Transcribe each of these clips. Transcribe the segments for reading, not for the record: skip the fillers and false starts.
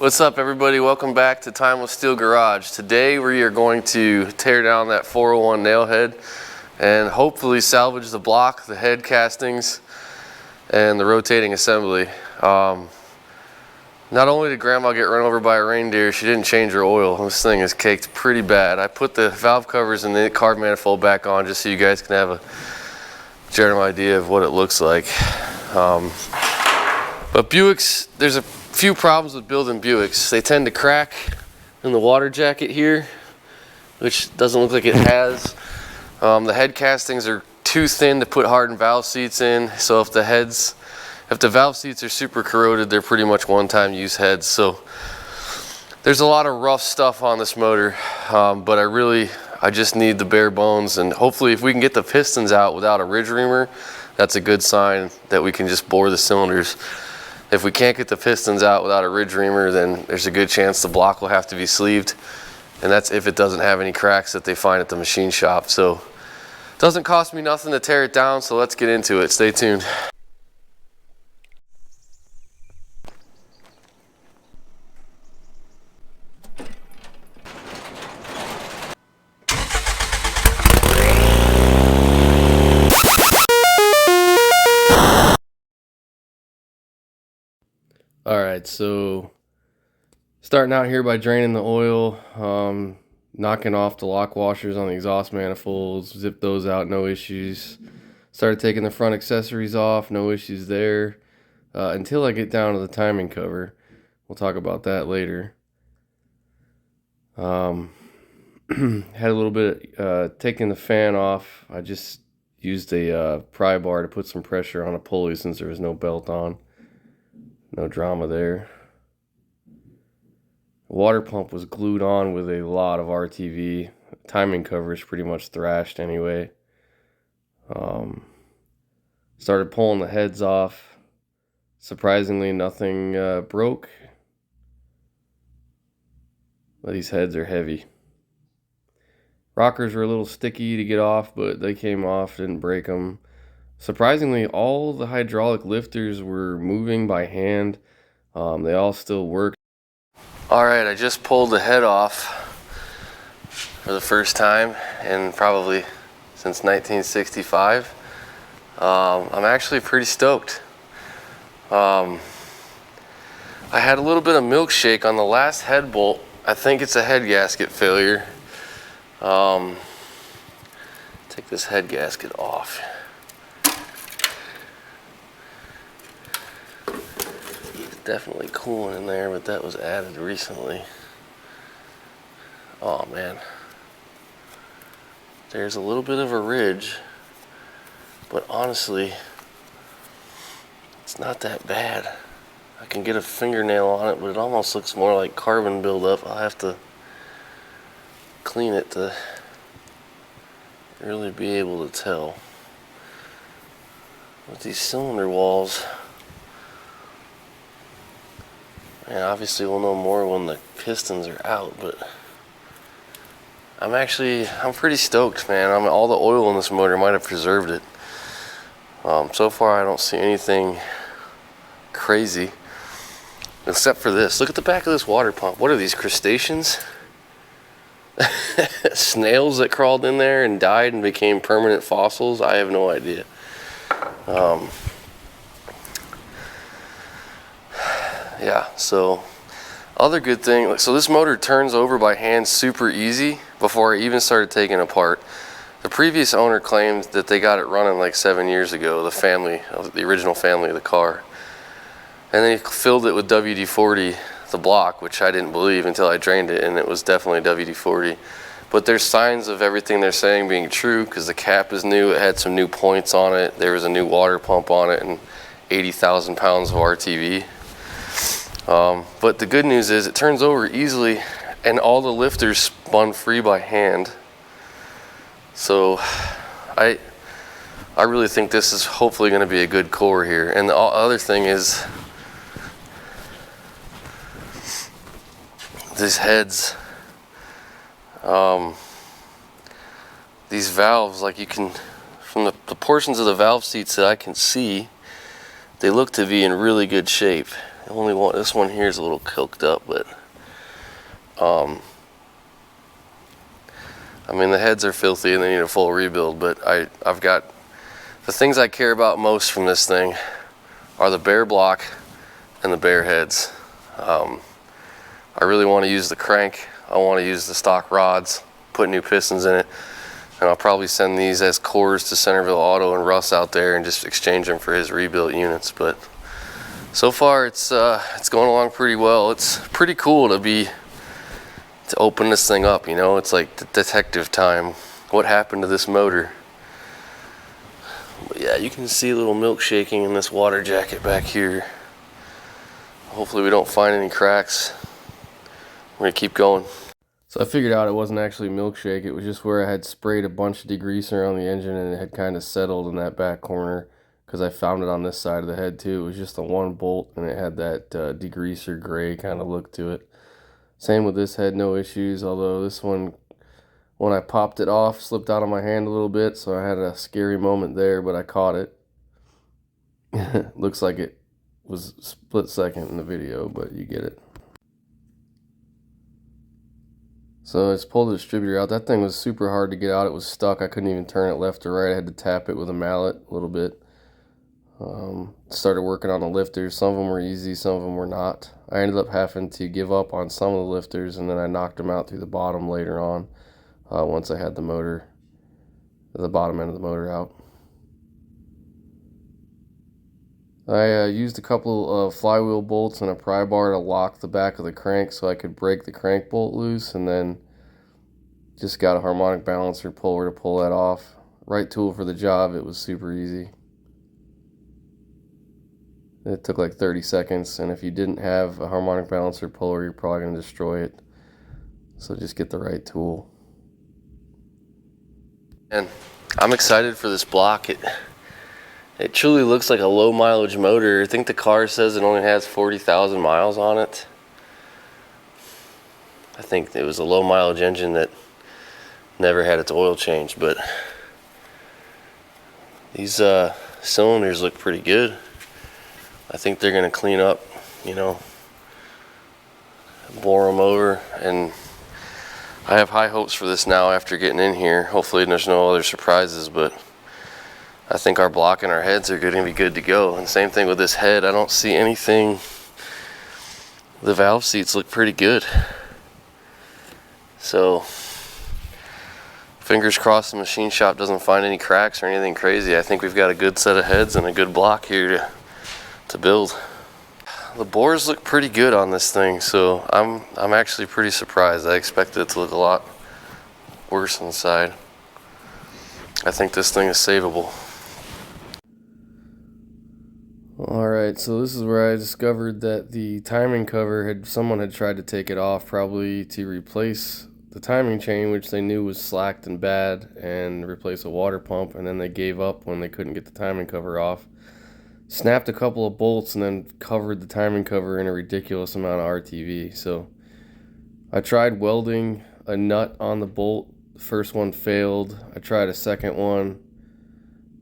What's up, everybody? Welcome back to Timeless Steel Garage. Today we are going to tear down that 401 Nailhead and hopefully salvage the block, the head castings, and the rotating assembly. Not only did Grandma get run over by a reindeer, she didn't change her oil. This thing is caked pretty bad. I put the valve covers and the carb manifold back on just so you guys can have a general idea of what it looks like. But Buicks, there's a few problems with building Buicks. They tend to crack in the water jacket here, which doesn't look like it has. The head castings are too thin to put hardened valve seats in, so if the valve seats are super corroded, they're pretty much one-time use heads. So there's a lot of rough stuff on this motor, but I just need the bare bones, and hopefully if we can get the pistons out without a ridge reamer, that's a good sign that we can just bore the cylinders. If we can't get the pistons out without a ridge reamer, then there's a good chance the block will have to be sleeved, and that's if it doesn't have any cracks that they find at the machine shop. So it doesn't cost me nothing to tear it down, so let's get into it. Stay tuned. Alright, so starting out here by draining the oil, knocking off the lock washers on the exhaust manifolds, zip those out, no issues. Started taking the front accessories off, no issues there, until I get down to the timing cover. We'll talk about that later. Had a little bit, taking the fan off. I just used a pry bar to put some pressure on a pulley since there was no belt on. No drama there. Water pump was glued on with a lot of RTV. Timing cover is pretty much thrashed anyway. Started pulling the heads off. Surprisingly, nothing broke. But these heads are heavy. Rockers were a little sticky to get off, but they came off, didn't break them. Surprisingly, all the hydraulic lifters were moving by hand. They all still work. Alright, I just pulled the head off for the first time in probably since 1965. I'm actually pretty stoked. I had a little bit of milkshake on the last head bolt. I think it's a head gasket failure. Take this head gasket off. Definitely cooling in there, but that was added recently. Oh man, there's a little bit of a ridge, but honestly it's not that bad. I can get a fingernail on it, but it almost looks more like carbon buildup. I'll have to clean it to really be able to tell. With these cylinder walls, and obviously we'll know more when the pistons are out, but I'm pretty stoked, man. All the oil in this motor might have preserved it. So far I don't see anything crazy, except for this. Look at the back of this water pump. What are these, crustaceans? Snails that crawled in there and died and became permanent fossils? I have no idea. Yeah, so other good thing, so this motor turns over by hand super easy before I even started taking it apart. The previous owner claimed that they got it running like 7 years ago, the original family of the car. And they filled it with WD-40, the block, which I didn't believe until I drained it, and it was definitely WD-40. But there's signs of everything they're saying being true, because the cap is new, it had some new points on it, there was a new water pump on it, and 80,000 pounds of RTV. But the good news is it turns over easily, and all the lifters spun free by hand. So I really think this is hopefully going to be a good core here. And the other thing is these heads, these valves, like you can, from the portions of the valve seats that I can see, they look to be in really good shape. Only one, this one here is a little coked up, but I mean, the heads are filthy and they need a full rebuild, but I've got the things I care about most from this thing are the bare block and the bare heads. I really want to use the crank. I want to use the stock rods, put new pistons in it, and I'll probably send these as cores to Centerville Auto and Russ out there and just exchange them for his rebuilt units. But so far it's going along pretty well. It's pretty cool to open this thing up, you know. It's like detective time. What happened to this motor? But yeah, you can see a little milk shaking in this water jacket back here. Hopefully we don't find any cracks. We're gonna keep going. So I figured out it wasn't actually milkshake. It was just where I had sprayed a bunch of degreaser on the engine and it had kind of settled in that back corner, because I found it on this side of the head too. It was just a one bolt and it had that degreaser gray kind of look to it. Same with this head, no issues, although this one, when I popped it off, slipped out of my hand a little bit, so I had a scary moment there, but I caught it. Looks like it was split second in the video, but you get it. So I just pulled the distributor out. That thing was super hard to get out. It was stuck. I couldn't even turn it left or right. I had to tap it with a mallet a little bit. Started working on the lifters. Some of them were easy, some of them were not. I ended up having to give up on some of the lifters, and then I knocked them out through the bottom later on, once I had the bottom end of the motor out. I used a couple of flywheel bolts and a pry bar to lock the back of the crank so I could break the crank bolt loose, and then just got a harmonic balancer puller to pull that off. Right tool for the job. It was super easy. It took like 30 seconds, and if you didn't have a harmonic balancer puller, you're probably going to destroy it. So just get the right tool. And I'm excited for this block. It truly looks like a low mileage motor. I think the car says it only has 40,000 miles on it. I think it was a low mileage engine that never had its oil changed, but these cylinders look pretty good. I think they're going to clean up, you know, bore them over, and I have high hopes for this now after getting in here. Hopefully there's no other surprises, but I think our block and our heads are going to be good to go. And same thing with this head. I don't see anything. The valve seats look pretty good. So fingers crossed the machine shop doesn't find any cracks or anything crazy. I think we've got a good set of heads and a good block here to build. The bores look pretty good on this thing, so I'm actually pretty surprised. I expected it to look a lot worse inside. I think this thing is savable. Alright, so this is where I discovered that the timing cover someone had tried to take it off, probably to replace the timing chain, which they knew was slacked and bad, and replace a water pump, and then they gave up when they couldn't get the timing cover off. Snapped a couple of bolts and then covered the timing cover in a ridiculous amount of RTV. So I tried welding a nut on the bolt. The first one failed. I tried a second one,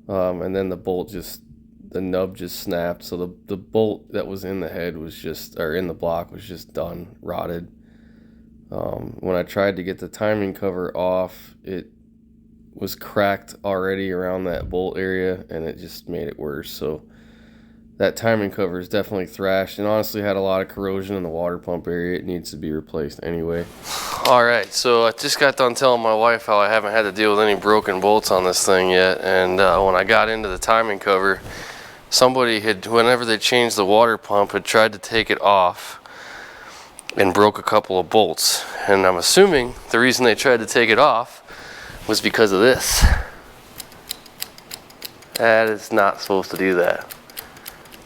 and then the nub just snapped. So the bolt that was in the head was just, or in the block, was just done, rotted. When I tried to get the timing cover off, it was cracked already around that bolt area, and it just made it worse. So that timing cover is definitely thrashed, and honestly had a lot of corrosion in the water pump area. It needs to be replaced anyway. Alright, so I just got done telling my wife how I haven't had to deal with any broken bolts on this thing yet, and when I got into the timing cover, somebody had, whenever they changed the water pump, had tried to take it off and broke a couple of bolts. And I'm assuming the reason they tried to take it off was because of this. That is not supposed to do that.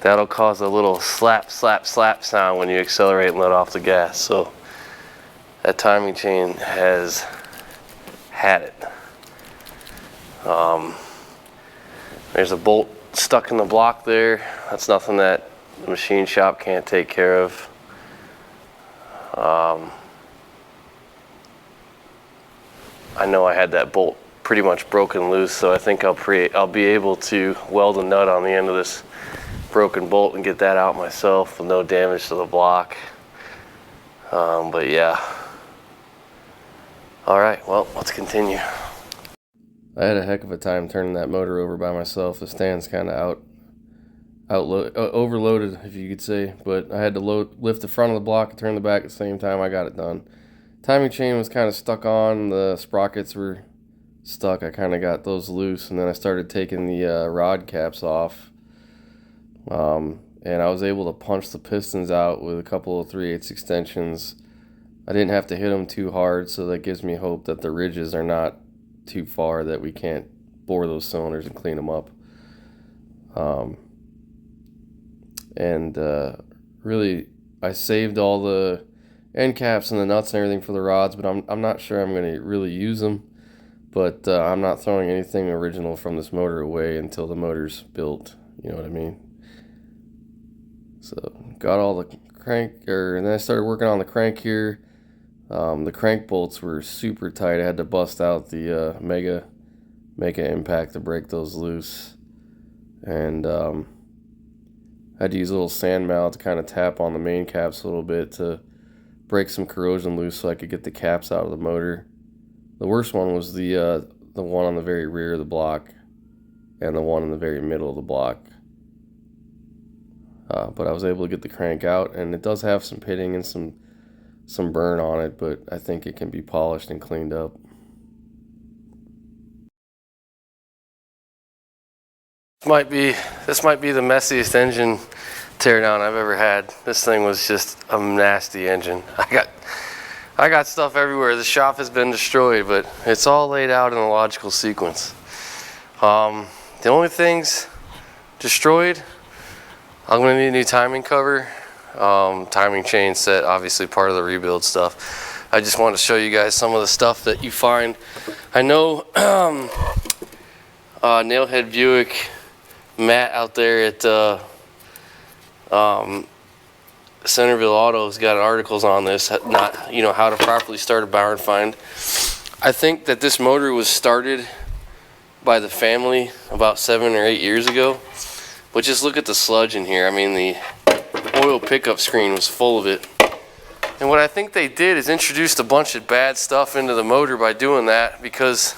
That'll cause a little slap, slap, slap sound when you accelerate and let off the gas. So that timing chain has had it. There's a bolt stuck in the block there. That's nothing that the machine shop can't take care of. I know I had that bolt pretty much broken loose, so I think I'll be able to weld a nut on the end of this broken bolt and get that out myself with no damage to the block. But yeah. All right, well, let's continue. I had a heck of a time turning that motor over by myself. The stand's kind of overloaded, if you could say, but I had to lift the front of the block and turn the back at the same time. I got it done. Timing chain was kind of stuck on, the sprockets were stuck. I kind of got those loose, and then I started taking the rod caps off, and I was able to punch the pistons out with a couple of 3/8 extensions. I didn't have to hit them too hard, so that gives me hope that the ridges are not too far that we can't bore those cylinders and clean them up. Really, I saved all the end caps and the nuts and everything for the rods, but I'm not sure I'm going to really use them. But I'm not throwing anything original from this motor away until the motor's built. You know what I mean? So got all the crank, and then I started working on the crank here. The crank bolts were super tight. I had to bust out the mega impact to break those loose, and I had to use a little sand mallet to kind of tap on the main caps a little bit to break some corrosion loose so I could get the caps out of the motor. The worst one was the one on the very rear of the block and the one in the very middle of the block. But I was able to get the crank out, and it does have some pitting and some burn on it, but I think it can be polished and cleaned up. This might be the messiest engine teardown I've ever had. This thing was just a nasty engine. I got stuff everywhere. The shop has been destroyed, but it's all laid out in a logical sequence. The only things destroyed, I'm gonna need a new timing cover, timing chain set, obviously part of the rebuild stuff. I just wanted to show you guys some of the stuff that you find. I know Nailhead Buick, Matt out there at Centerville Auto's got articles on this, how to properly start a bower and find. I think that this motor was started by the family about 7 or 8 years ago. But just look at the sludge in here. I mean, the oil pickup screen was full of it. And what I think they did is introduced a bunch of bad stuff into the motor by doing that, because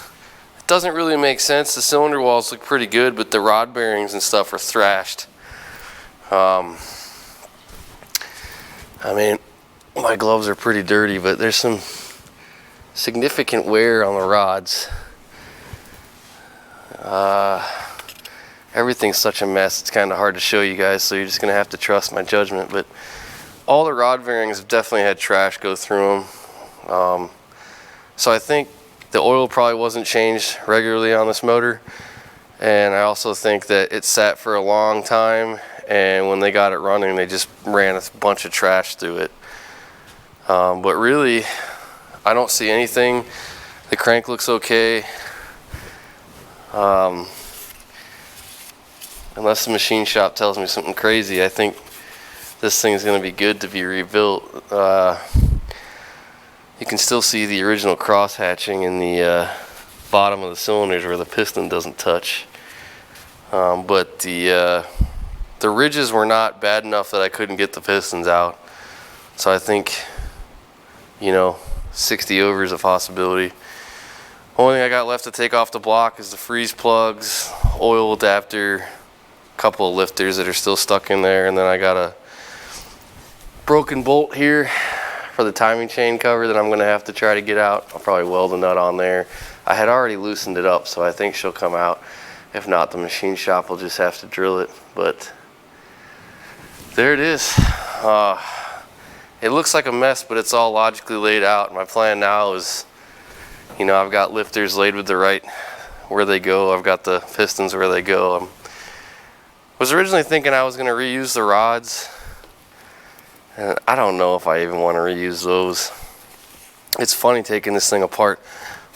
it doesn't really make sense. The cylinder walls look pretty good, but the rod bearings and stuff are thrashed. I mean, my gloves are pretty dirty, but there's some significant wear on the rods. Everything's such a mess, it's kind of hard to show you guys, so you're just going to have to trust my judgment. But all the rod bearings have definitely had trash go through them. So I think the oil probably wasn't changed regularly on this motor. And I also think that it sat for a long time, and when they got it running, they just ran a bunch of trash through it. But really, I don't see anything. The crank looks okay. Unless the machine shop tells me something crazy, I think this thing's going to be good to be rebuilt. You can still see the original cross hatching in the bottom of the cylinders where the piston doesn't touch. But the ridges were not bad enough that I couldn't get the pistons out. So I think, 60 over is a possibility. Only thing I got left to take off the block is the freeze plugs, oil adapter, a couple of lifters that are still stuck in there, and then I got a broken bolt here for the timing chain cover that I'm going to have to try to get out. I'll probably weld a nut on there. I had already loosened it up, so I think she'll come out. If not, the machine shop will just have to drill it. But there it is. It looks like a mess, but it's all logically laid out. My plan now is, I've got lifters laid with the right where they go. I've got the pistons where they go. I was originally thinking I was going to reuse the rods, and I don't know if I even want to reuse those. It's funny taking this thing apart.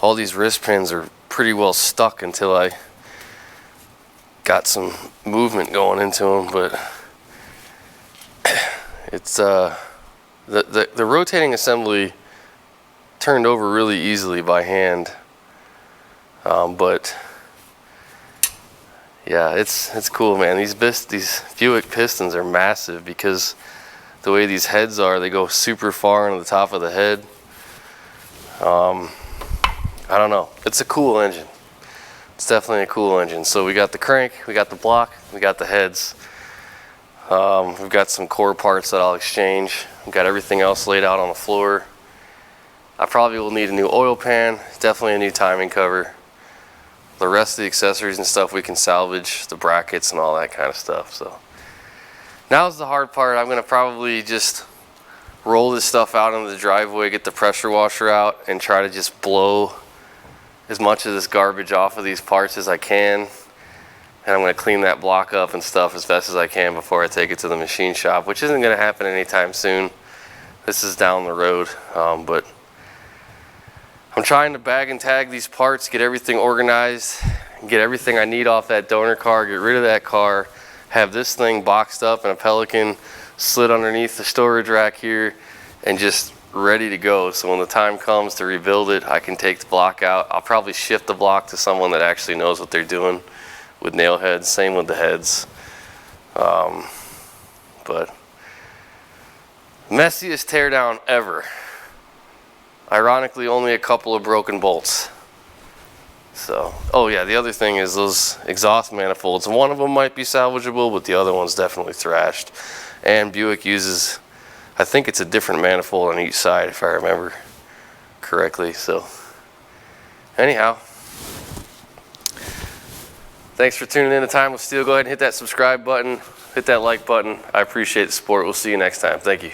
All these wrist pins are pretty well stuck until I got some movement going into them, but it's the rotating assembly turned over really easily by hand, but Yeah, it's cool, man. These Buick pistons are massive because the way these heads are, they go super far into the top of the head. I don't know. It's a cool engine. It's definitely a cool engine. So we got the crank, we got the block, we got the heads. We've got some core parts that I'll exchange. We've got everything else laid out on the floor. I probably will need a new oil pan, definitely a new timing cover. The rest of the accessories and stuff we can salvage, the brackets and all that kind of stuff. So now's the hard part. I'm gonna probably just roll this stuff out into the driveway, get the pressure washer out, and try to just blow as much of this garbage off of these parts as I can. And I'm gonna clean that block up and stuff as best as I can before I take it to the machine shop, which isn't gonna happen anytime soon. This is down the road, but I'm trying to bag and tag these parts, get everything organized, get everything I need off that donor car, get rid of that car, have this thing boxed up in a Pelican, slid underneath the storage rack here, and just ready to go. So when the time comes to rebuild it, I can take the block out. I'll probably shift the block to someone that actually knows what they're doing with Nailhead. Same with the heads. But messiest teardown ever. Ironically, only a couple of broken bolts. So, oh yeah, the other thing is those exhaust manifolds. One of them might be salvageable, but the other one's definitely thrashed. And Buick uses, I think it's a different manifold on each side, if I remember correctly. So, anyhow, thanks for tuning in to Time with Steel. Go ahead and hit that subscribe button, hit that like button. I appreciate the support. We'll see you next time. Thank you.